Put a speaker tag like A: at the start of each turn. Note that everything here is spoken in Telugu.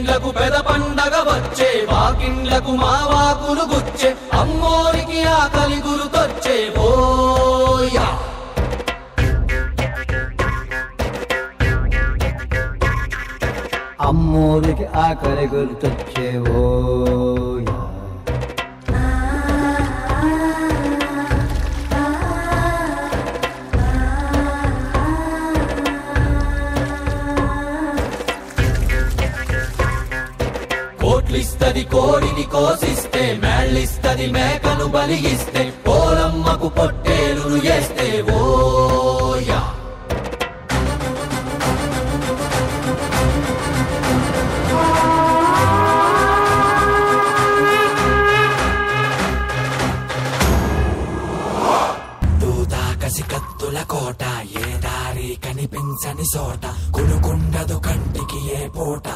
A: పెద్దిండ్లకు పెద పండగ వచ్చే వాకిండ్లకు మా వాకులు గుచ్చే అమ్మోరికి ఆకలి గురుకొచ్చే ఓయా
B: అమ్మోరికి ఆకలి గుర్తొచ్చే ఓయా
A: కోట్లిస్తది కోడిని కోసిస్తే మేళ్ళిస్తది మేకను బలిగిస్తే పోలమ్మకు పొట్టేలును చేస్తే ఓయా దూదాకసి కత్తుల కోట ఏ దారి కనిపించని చోట కొనుకుండదు కంటికి ఏ పూట